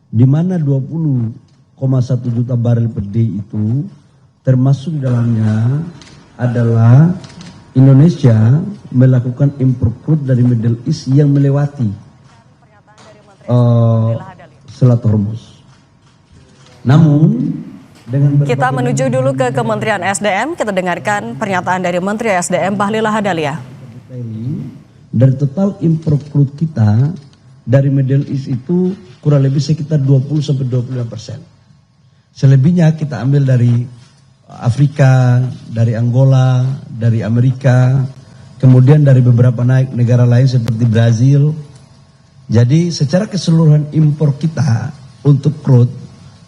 di mana 20,1 juta barel per day itu termasuk di dalamnya adalah Indonesia melakukan impor crude dari Middle East yang melewati Selat Hormuz. Namun dengan kita menuju dulu ke Kementerian SDM, kita dengarkan pernyataan dari Menteri SDM Bahlil Lahadalia. Dari total impor crude kita dari Middle East itu kurang lebih sekitar 20-25%. Selebihnya kita ambil dari Afrika, dari Angola, dari Amerika, kemudian dari beberapa negara lain seperti Brazil. Jadi secara keseluruhan impor kita untuk crude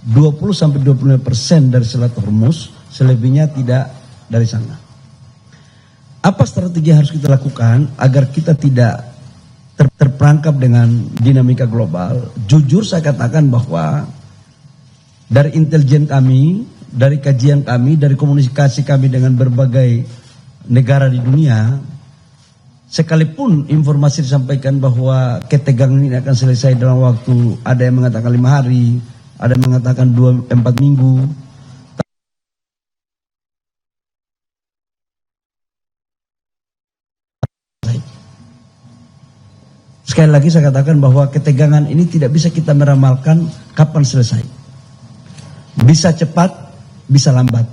20-25% dari Selat Hormuz, selebihnya tidak dari sana. Apa strategi yang harus kita lakukan agar kita tidak terperangkap dengan dinamika global? Jujur saya katakan bahwa dari intelijen kami, dari kajian kami, dari komunikasi kami dengan berbagai negara di dunia, sekalipun informasi disampaikan bahwa ketegangan ini akan selesai dalam waktu, ada yang mengatakan 5 hari, ada yang mengatakan 2-4 minggu. Sekali lagi saya katakan bahwa ketegangan ini tidak bisa kita meramalkan kapan selesai. Bisa cepat, bisa lambat.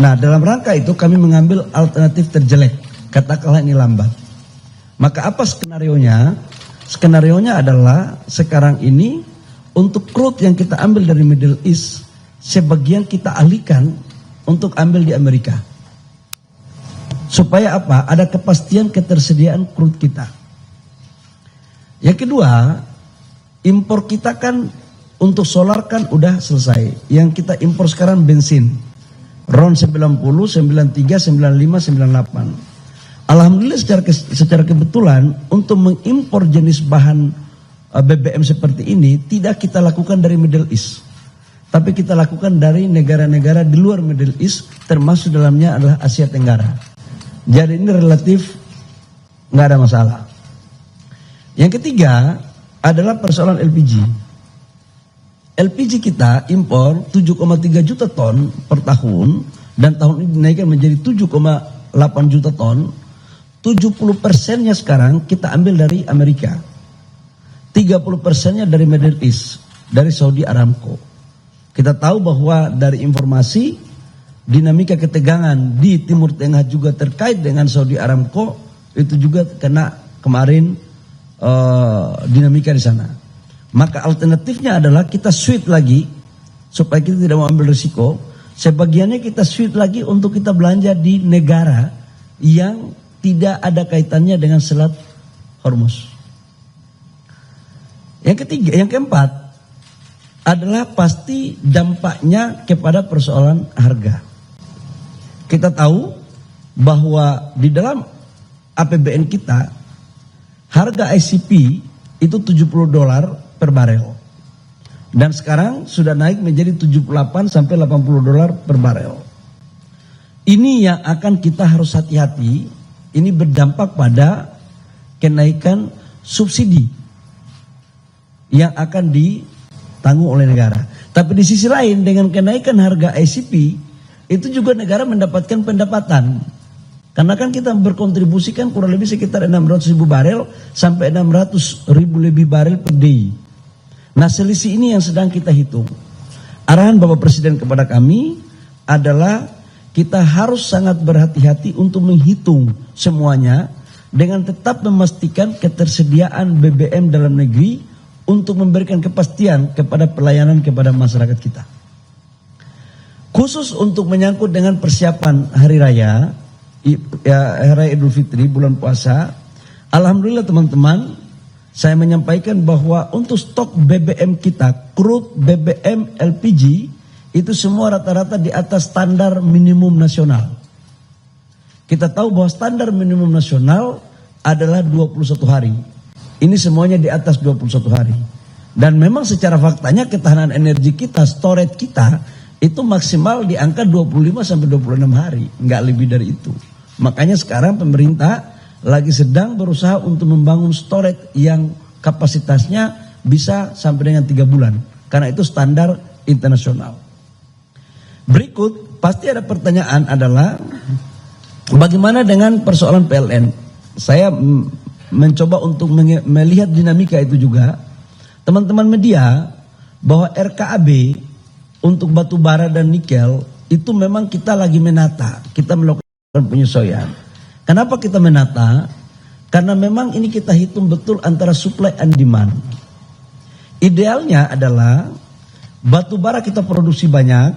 Nah, dalam rangka itu kami mengambil alternatif terjelek. Katakanlah ini lambat. Maka apa skenarionya? Skenarionya adalah sekarang ini untuk crude yang kita ambil dari Middle East, sebagian kita alihkan untuk ambil di Amerika. Supaya apa? Ada kepastian ketersediaan crude kita. Yang kedua, impor kita kan untuk solar kan udah selesai. Yang kita impor sekarang bensin. RON 90, 93, 95, 98. Alhamdulillah secara kebetulan untuk mengimpor jenis bahan BBM seperti ini tidak kita lakukan dari Middle East. Tapi kita lakukan dari negara-negara di luar Middle East, termasuk dalamnya adalah Asia Tenggara. Jadi ini relatif nggak ada masalah. Yang ketiga adalah persoalan LPG. LPG kita impor 7,3 juta ton per tahun dan tahun ini dinaikkan menjadi 7,8 juta ton. 70%-nya sekarang kita ambil dari Amerika. 30%-nya dari Middle East, dari Saudi Aramco. Kita tahu bahwa dari informasi dinamika ketegangan di Timur Tengah juga terkait dengan Saudi Aramco, itu juga kena kemarin dinamika di sana. Maka alternatifnya adalah kita switch lagi supaya kita tidak mau ambil risiko. Sebagiannya kita switch lagi untuk kita belanja di negara yang tidak ada kaitannya dengan Selat Hormuz. Yang ketiga, yang keempat adalah pasti dampaknya kepada persoalan harga. Kita tahu bahwa di dalam APBN kita harga ICP itu $70 per barel. Dan sekarang sudah naik menjadi 78 sampai $80 per barel. Ini yang akan kita harus hati-hati, ini berdampak pada kenaikan subsidi yang akan ditanggung oleh negara. Tapi di sisi lain dengan kenaikan harga ICP, itu juga negara mendapatkan pendapatan. Karena kan kita berkontribusi kan kurang lebih sekitar 600.000 barel sampai 600.000 lebih barel per day. Nah, selisih ini yang sedang kita hitung. Arahan Bapak Presiden kepada kami adalah kita harus sangat berhati-hati untuk menghitung semuanya dengan tetap memastikan ketersediaan BBM dalam negeri untuk memberikan kepastian kepada pelayanan kepada masyarakat kita. Khusus untuk menyangkut dengan persiapan hari raya Idul Fitri, bulan puasa, alhamdulillah teman-teman, saya menyampaikan bahwa untuk stok BBM kita, crude, BBM, LPG, itu semua rata-rata di atas standar minimum nasional. Kita tahu bahwa standar minimum nasional adalah 21 hari. Ini semuanya di atas 21 hari. Dan memang secara faktanya ketahanan energi kita, storage kita, itu maksimal di angka 25 sampai 26 hari, nggak lebih dari itu. Makanya sekarang pemerintah lagi sedang berusaha untuk membangun storage yang kapasitasnya bisa sampai dengan 3 bulan. karena itu standar internasional. Berikut pasti ada pertanyaan adalah bagaimana dengan persoalan PLN. Saya mencoba untuk melihat dinamika itu juga. Teman-teman media, bahwa RKAB untuk batu bara dan nikel itu memang kita lagi menata, kita melakukan penyesuaian. Kenapa kita menata? Karena memang ini kita hitung betul antara supply and demand. Idealnya adalah batu bara kita produksi banyak,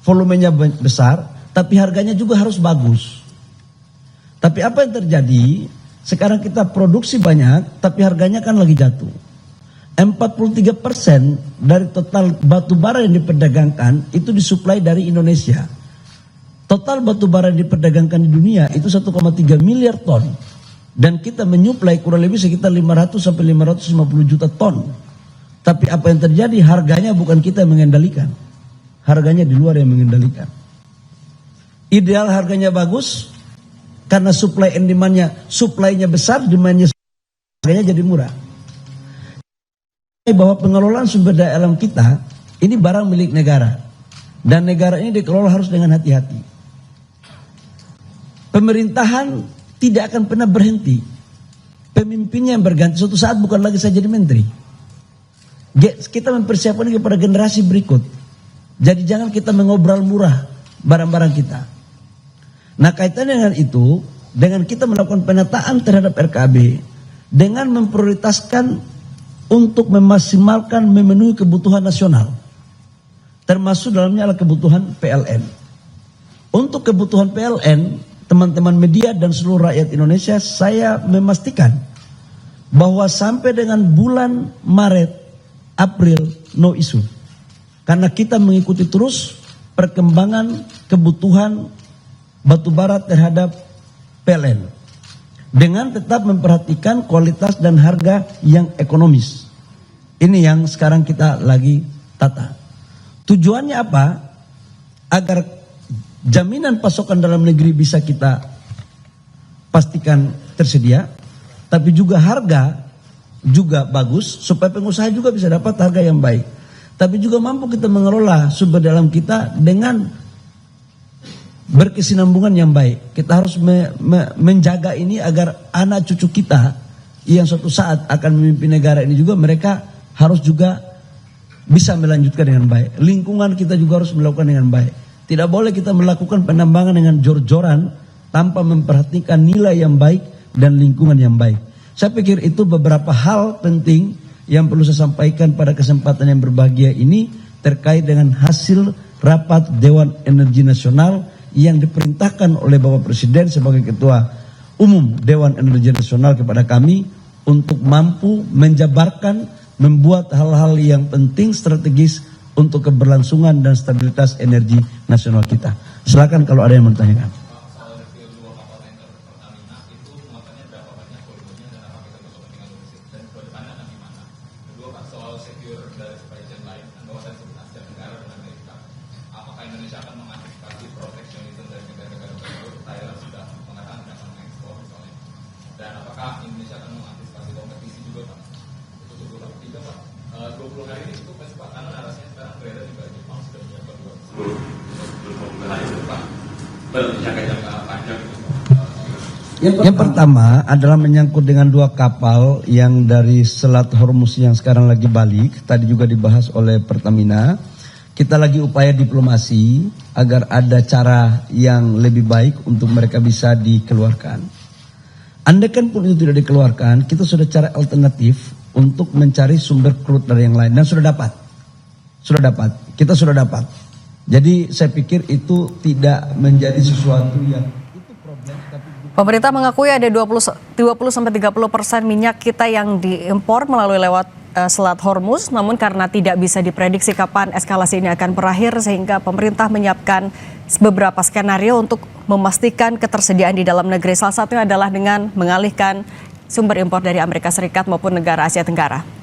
volumenya besar, tapi harganya juga harus bagus. Tapi apa yang terjadi? Sekarang kita produksi banyak, tapi harganya kan lagi jatuh. 43% dari total batu bara yang diperdagangkan itu disuplai dari Indonesia. Total batu bara yang diperdagangkan di dunia itu 1,3 miliar ton. Dan kita menyuplai kurang lebih sekitar 500 sampai 550 juta ton. Tapi apa yang terjadi? Harganya bukan kita yang mengendalikan. Harganya di luar yang mengendalikan. Ideal harganya bagus karena supply and demand-nya, supply-nya besar, demand-nya harganya jadi murah. Bahwa pengelolaan sumber daya alam kita ini barang milik negara dan negara ini dikelola harus dengan hati-hati. Pemerintahan tidak akan pernah berhenti. Pemimpinnya yang berganti, suatu saat bukan lagi saya jadi menteri. Kita mempersiapkan kepada generasi berikut. Jadi jangan kita mengobrol murah barang-barang kita. Nah, kaitannya dengan itu, dengan kita melakukan penataan terhadap RKAB, dengan memprioritaskan untuk memaksimalkan memenuhi kebutuhan nasional, termasuk dalamnya adalah kebutuhan PLN. Untuk kebutuhan PLN, teman-teman media dan seluruh rakyat Indonesia, saya memastikan bahwa sampai dengan bulan Maret, April, no issue. Karena kita mengikuti terus perkembangan kebutuhan batubara terhadap PLN. Dengan tetap memperhatikan kualitas dan harga yang ekonomis. Ini yang sekarang kita lagi tata. Tujuannya apa? Agar jaminan pasokan dalam negeri bisa kita pastikan tersedia. Tapi juga harga juga bagus, supaya pengusaha juga bisa dapat harga yang baik. Tapi juga mampu kita mengelola sumber daya alam kita dengan berkesinambungan yang baik. Kita harus menjaga ini agar anak cucu kita yang suatu saat akan memimpin negara ini juga, mereka harus juga bisa melanjutkan dengan baik. Lingkungan kita juga harus melakukan dengan baik. Tidak boleh kita melakukan penambangan dengan jor-joran tanpa memperhatikan nilai yang baik dan lingkungan yang baik. Saya pikir itu beberapa hal penting yang perlu saya sampaikan pada kesempatan yang berbahagia ini terkait dengan hasil rapat Dewan Energi Nasional yang diperintahkan oleh Bapak Presiden sebagai Ketua Umum Dewan Energi Nasional kepada kami untuk mampu menjabarkan, membuat hal-hal yang penting strategis untuk keberlangsungan dan stabilitas energi nasional kita. Silakan kalau ada yang mau ditanyakan. Yang pertama adalah menyangkut dengan dua kapal yang dari Selat Hormuz yang sekarang lagi balik. Tadi juga dibahas oleh Pertamina. Kita lagi upaya diplomasi agar ada cara yang lebih baik untuk mereka bisa dikeluarkan. Andaikan pun itu tidak dikeluarkan, kita sudah cari alternatif untuk mencari sumber crude dari yang lain. Dan sudah dapat. Kita sudah dapat. Jadi saya pikir itu tidak menjadi sesuatu yang itu problem. Pemerintah mengakui ada 20-30% minyak kita yang diimpor melalui lewat Selat Hormuz, namun karena tidak bisa diprediksi kapan eskalasi ini akan berakhir, sehingga pemerintah menyiapkan beberapa skenario untuk memastikan ketersediaan di dalam negeri. Salah satunya adalah dengan mengalihkan sumber impor dari Amerika Serikat maupun negara Asia Tenggara.